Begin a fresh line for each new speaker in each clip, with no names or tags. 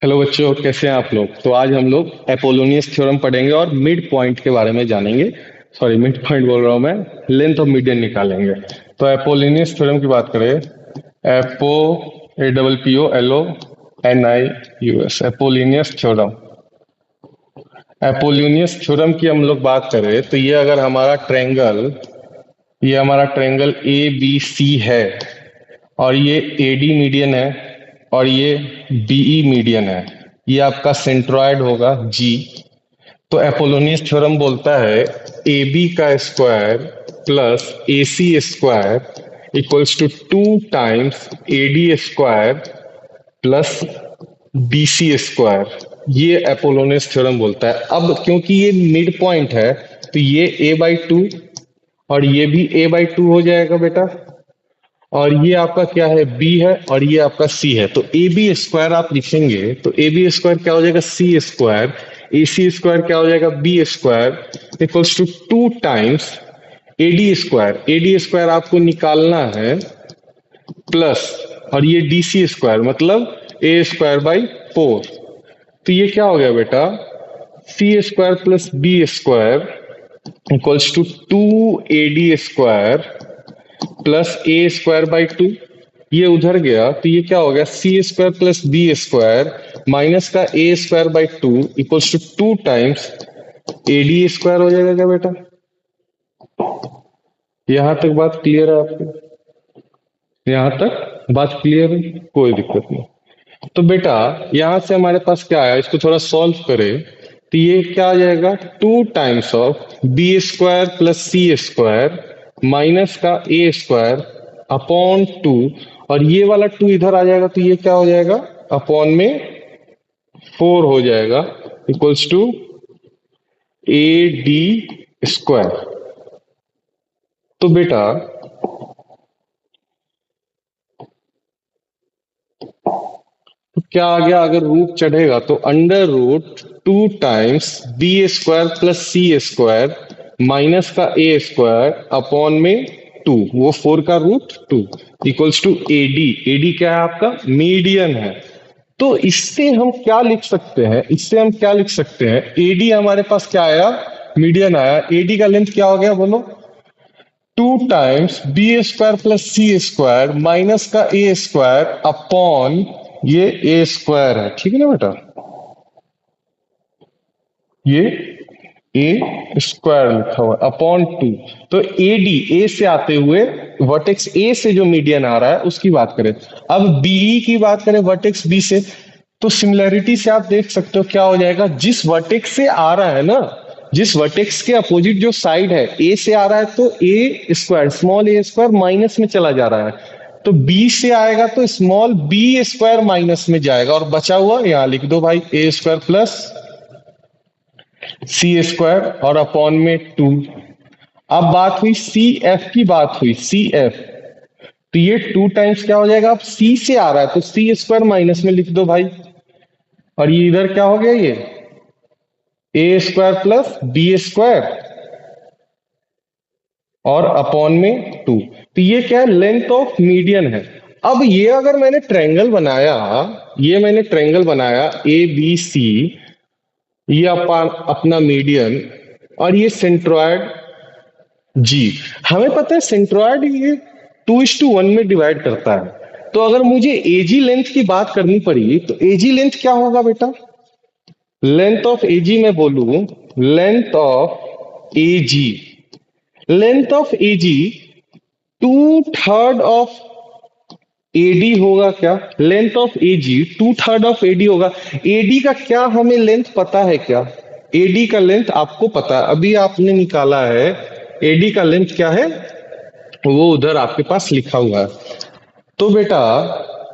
Hello बच्चों, कैसे हैं आप लोग। तो आज हम लोग एपोलोनियस थ्योरम पढ़ेंगे और मिड पॉइंट के बारे में जानेंगे। सॉरी, मिड पॉइंट बोल रहा हूं मैं। लेंथ ऑफ मीडियन निकालेंगे। तो एपोलोनियस थ्योरम की बात करें। एपो APPOLONIUS Apollonius theorem. Apollonius theorem की हम लोग बात करें तो ये हमारा ट्रायंगल ए बी सी है। और ये एडी मीडियन है और ये बीई मीडियन है। ये आपका सेंट्रॉयड होगा जी। तो एपोलोनियस थ्योरम बोलता है ए बी का square plus A C square equals to 2 times A D square plus B C square. ये एपोलोनियस थ्योरम बोलता है। अब क्योंकि ये मिड पॉइंट है तो ये a/2 और ये भी a/2 हो जाएगा बेटा। और ये आपका क्या है, बी है और ये आपका सी है। तो ए बी स्क्वायर आप लिखेंगे तो ए बी स्क्वायर क्या हो जाएगा, सी स्क्वायर। ए सी स्क्वायर क्या हो जाएगा, B square equals to 2 times A D square. A D square आपको निकालना है प्लस, और ये डी सी स्क्वायर मतलब ए स्क्वायर बाई 4। तो ये क्या हो गया बेटा, c square plus b square equals to 2 AD square plus a square by 2। ये उधर गया तो ये क्या हो गया, c square plus b square minus का ए square by 2 equals to 2 times A D square हो जाएगा क्या बेटा। यहां तक बात क्लियर है आपको? यहां तक बात क्लियर है, कोई दिक्कत नहीं। तो बेटा यहां से हमारे पास क्या आया, इसको थोड़ा सॉल्व करें तो ये क्या आ जाएगा, 2 times of B square plus C square minus का ए स्क्वायर अपॉन 2। और ये वाला 2 इधर आ जाएगा तो ये क्या हो जाएगा, अपॉन में 4 हो जाएगा equals to A D square. तो बेटा तो क्या आ गया, अगर रूट चढ़ेगा तो under root 2 times B square plus सी स्क्वायर माइनस का ए स्क्वायर अपॉन में 2, वो 4 का root 2 equals to A d. A d क्या है आपका, मीडियन है। तो इससे हम क्या लिख सकते हैं, एडी हमारे पास क्या आया, मीडियन आया। एडी का लेंथ क्या हो गया बोलो, 2 टाइम्स बी स्क्वायर प्लस सी स्क्वायर माइनस का ए स्क्वायर अपॉन ये ए स्क्वायर है, ठीक है ना बेटा। ये ए स्क्वायर लिखा हुआ अपॉन 2। तो ए डी, ए से आते हुए वर्टेक्स ए से जो मीडियन आ रहा है उसकी बात करें। अब बीई की बात करें वर्टेक्स बी से, तो सिमिलैरिटी से आप देख सकते हो क्या हो जाएगा, जिस वर्टेक्स से आ रहा है ना, जिस वर्टेक्स के अपोजिट जो साइड है, ए से आ रहा है तो ए स्क्वायर, स्मॉल ए स्क्वायर माइनस में चला जा रहा है। तो बी से आएगा तो स्मॉल बी स्क्वायर माइनस में जाएगा और बचा हुआ यहां लिख दो भाई, ए स्क्वायर प्लस सी स्क्वायर और अपॉन में 2। अब बात हुई सी एफ की, बात हुई सी एफ। तो ये 2 टाइम्स क्या हो जाएगा, अब सी से आ रहा है तो सी स्क्वायर माइनस में लिख दो भाई। और ये इधर क्या हो गया, ये ए स्क्वायर प्लस बी स्क्वायर और अपॉन में 2। तो ये क्या है, लेंथ ऑफ मीडियन है। अब ये अगर मैंने ट्रायंगल बनाया, ए बी सी, ये अपना मीडियन और ये सेंट्रॉयड जी। हमें पता है सेंट्रॉयड ये 2:1 में डिवाइड करता है। तो अगर मुझे एजी लेंथ की बात करनी पड़ी तो एजी लेंथ क्या होगा बेटा, लेंथ ऑफ एजी मैं बोलूं, length of AG 2/3 of AD होगा क्या, length of AG 2/3 of AD होगा। एडी का क्या हमें लेंथ पता है क्या, एडी का लेंथ आपको पता है, अभी आपने निकाला है। एडी का लेंथ क्या है वो उधर आपके पास लिखा हुआ है। तो बेटा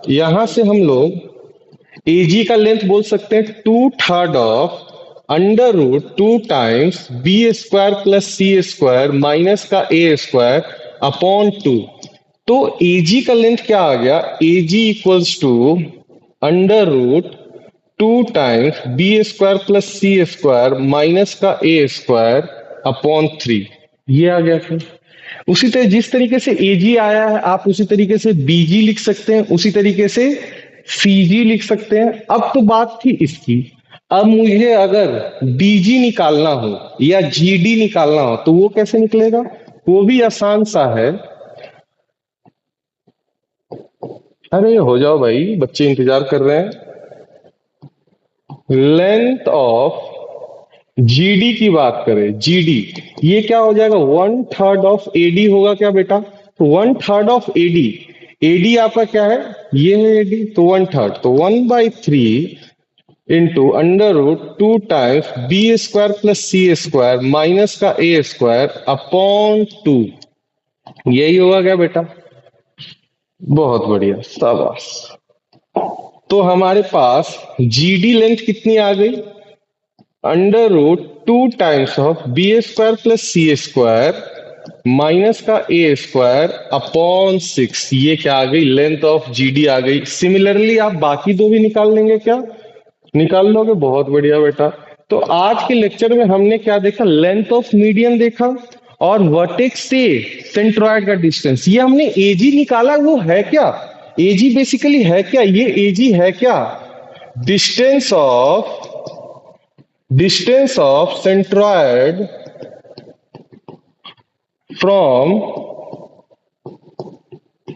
यहां से हम लोग एजी का लेंथ बोल सकते हैं 2/3 of under root 2 times B square plus C square minus का ए स्क्वायर अपॉन 2। तो एजी का लेंथ क्या आ गया, AG equals to under root 2 times B square plus C square minus का ए स्क्वायर अपॉन 3। ये आ गया फिर। उसी तरह जिस तरीके से एजी आया है आप उसी तरीके से बीजी लिख सकते हैं, उसी तरीके से सीजी लिख सकते हैं। अब तो बात थी इसकी, अब मुझे अगर डीजी निकालना हो या जीडी निकालना हो तो वो कैसे निकलेगा? वो भी आसान सा है। अरे हो जाओ भाई, बच्चे इंतजार कर रहे हैं। लेंथ ऑफ जीडी की बात करें, जीडी ये क्या हो जाएगा? 1/3 ऑफ एडी होगा क्या बेटा? तो 1/3 ऑफ एडी, एडी आपका क्या है? ये है एडी, तो 1/3, तो 1/3 into under root 2 times B square plus सी स्क्वायर माइनस का ए स्क्वायर अपॉन 2, यही होगा क्या बेटा? बहुत बढ़िया, शाबाश। तो हमारे पास जीडी लेंथ कितनी आ गई? Under root 2 times of B square plus C square minus का ए स्क्वायर अपॉन 6, ये क्या आ गई? लेंथ ऑफ जीडी आ गई। सिमिलरली आप बाकी दो भी निकाल लेंगे क्या? निकाल लोगे, बहुत बढ़िया बेटा। तो आज के लेक्चर में हमने क्या देखा? लेंथ ऑफ मीडियन देखा और वर्टेक्स से सेंट्रॉइड का डिस्टेंस, ये हमने एजी निकाला। वो है क्या? एजी बेसिकली है क्या? ये एजी है क्या? Distance of centroid from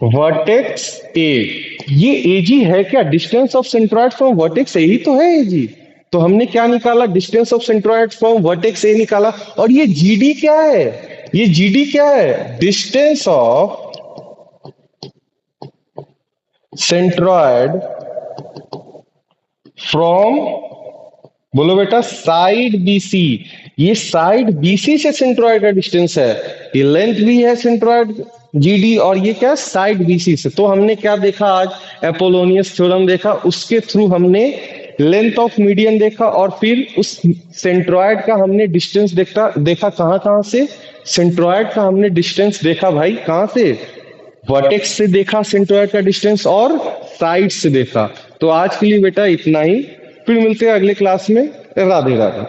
vertex A, ये एजी है क्या? Distance of centroid from vertex A ही तो है एजी। तो हमने क्या निकाला? Distance of centroid from vertex A निकाला। और ये जीडी क्या है? ये जीडी क्या है? डिस्टेंस ऑफ सेंट्रॉइड फ्रॉम, बोलो बेटा, साइड बीसी। ये साइड बीसी से सेंट्रॉइड का डिस्टेंस है। ये लेंथ भी है सेंट्रॉइड जीडी, और ये क्या? साइड बीसी से। तो हमने क्या देखा आज? एपोलोनियस थ्योरम देखा, उसके थ्रू हमने लेंथ ऑफ मीडियन देखा, और फिर उस सेंट्रॉइड का हमने डिस्टेंस देखा कहां कहां से? सेंट्रॉइड का हमने डिस्टेंस देखा भाई, कहां से? वर्टेक्स से देखा सेंट्रॉइड का डिस्टेंस, और साइड से देखा। तो आज के लिए बेटा इतना ही, फिर मिलते हैं अगले क्लास में। राधे राधे।